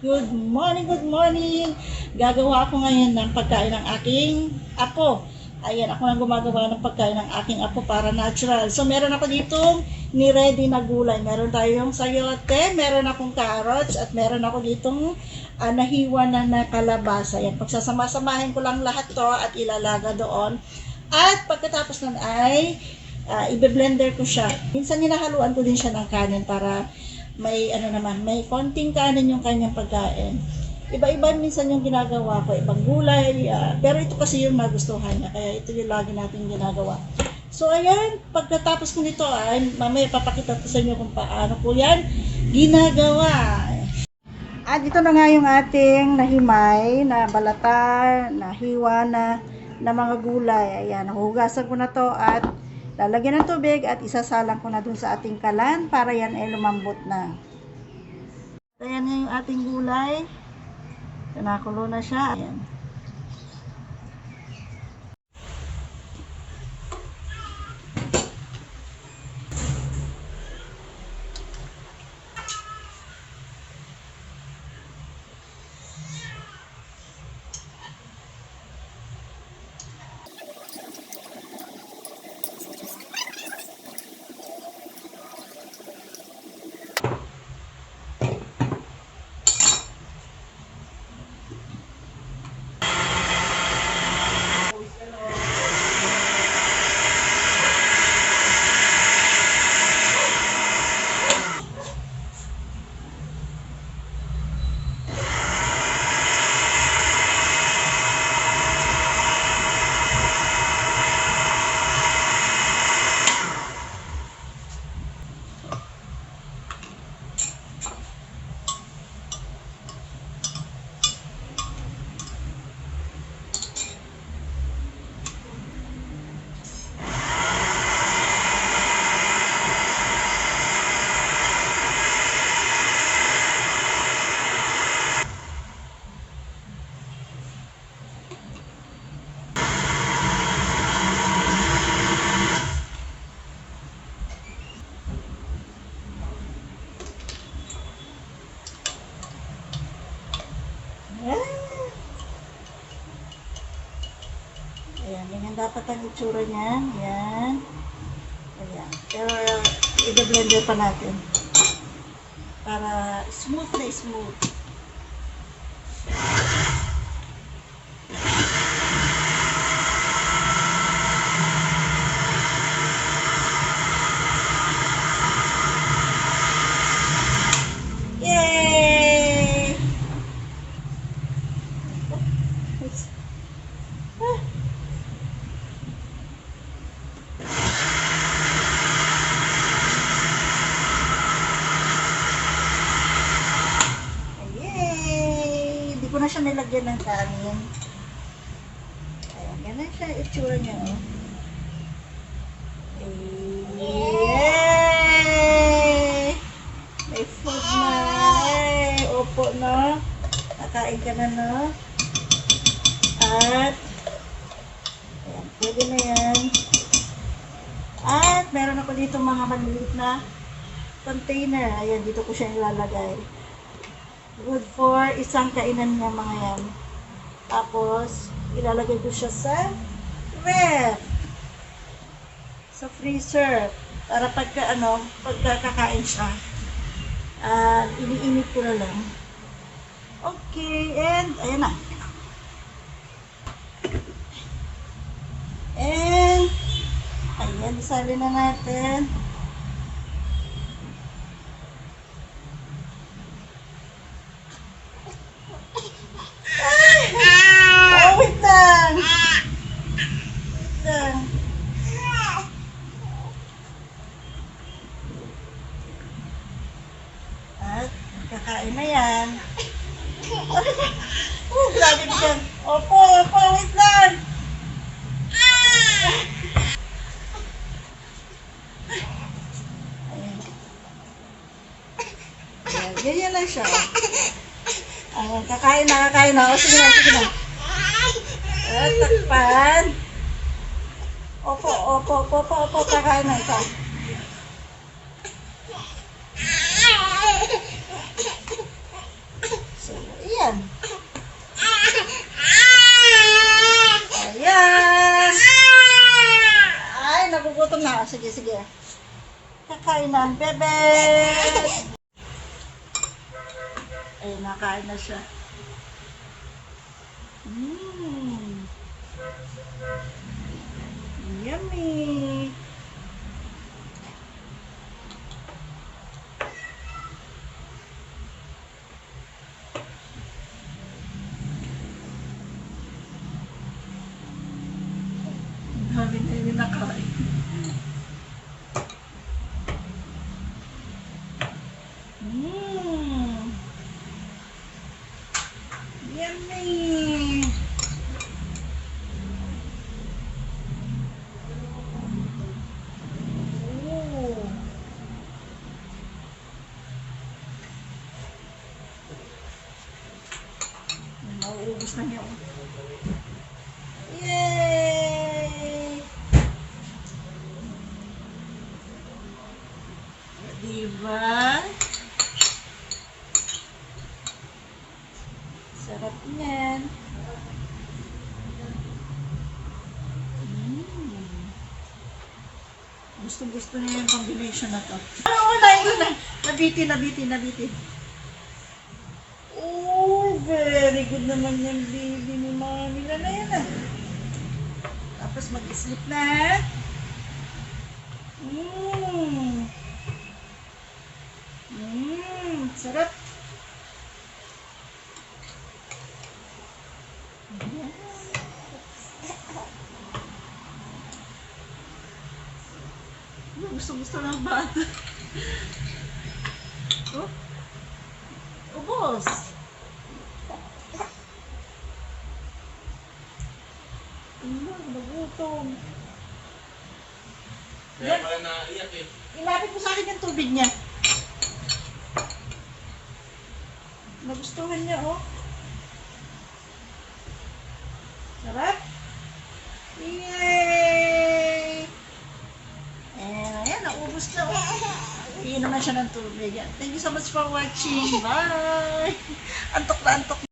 Good morning, good morning. Gagawa ako ngayon ng pagkain ng aking apo. Ayan, ako nang gumagawa ng pagkain ng aking apo para natural. So, meron ako ditong ni-ready na gulay. Meron tayong sayote, meron akong carrots, at meron ako ditong nahiwa na kalabasa. Ayan, pagsasama-samahin ko lang lahat to at ilalaga doon. At pagkatapos nun ay i-blender ko siya. Minsan hinahaluan ko din siya ng kanin para may konting kanin yung kanyang pagkain. Iba-iba minsan yung ginagawa ko, ibang gulay, pero ito kasi yung nagustuhan niya, kaya ito yung lagi natin ginagawa. So ayan, pagkatapos ko nito ay mamaya papakita ko sa inyo kung paano ko yan ginagawa. At ito na nga yung ating nahimay, na balata, nahiwa na mga gulay. Ayan, nahugasan ko na to at lalagyan ng tubig at isasalang ko na dun sa ating kalan para yan ay lumambot na. Ayan nga yung ating gulay. Nakulo na siya. Ayan. Ayan, ganyan dapat ang itsura niyan. Ayan. Ayan. Pero, i-blender pa natin. Para smooth na smooth. Yay! Hindi ko na siya nilagyan ng kanin. Ayan, ganun siya itsura niya, oh. Yay! May food na. Ay, opo, no? Nakain ka na, no? At, ayan, pwede na yan. At, meron ako dito mga maliliit na container. Ayan, dito ko siya ilalagay. Good for isang kainan niya mga yan. Tapos, ilalagay ko siya sa ref. Sa freezer. Para pagka kakain siya. Iniinit ko na lang. Okay, and ayan na. And, ayan, isali na natin. Wait lang. At kakain na yan. Grabe dyan. Opo, wait lang. Ayan. Ayan, ganyan lang siya. Ayan, kakain na. O, sige na. At takpan. Opo, kakain na ito. So, sige, sige. Kakain na ang bebe. Ay, nakain na siya. Yummy. Dami na yun nakain. Yummy! Oh. Nauubos na niya. Yay! Diba? Sarap niyan. Gusto niya yung combination na to. Oo, na. Nabitin. Oh, very good naman yung baby ni Mami. Na yan ah. Tapos mag-sleep na. Sarap. Gusto ng bata. Oh? Ubos. Nagutom. Kaya pala naiyak eh. Ilapit mo sa akin yung tubig niya. Nagustuhan niya, oh. Sarap. Yay! Ayan, naubos na, oh. Iinom na siya ng tubig. Thank you so much for watching. Bye! Antok na antok.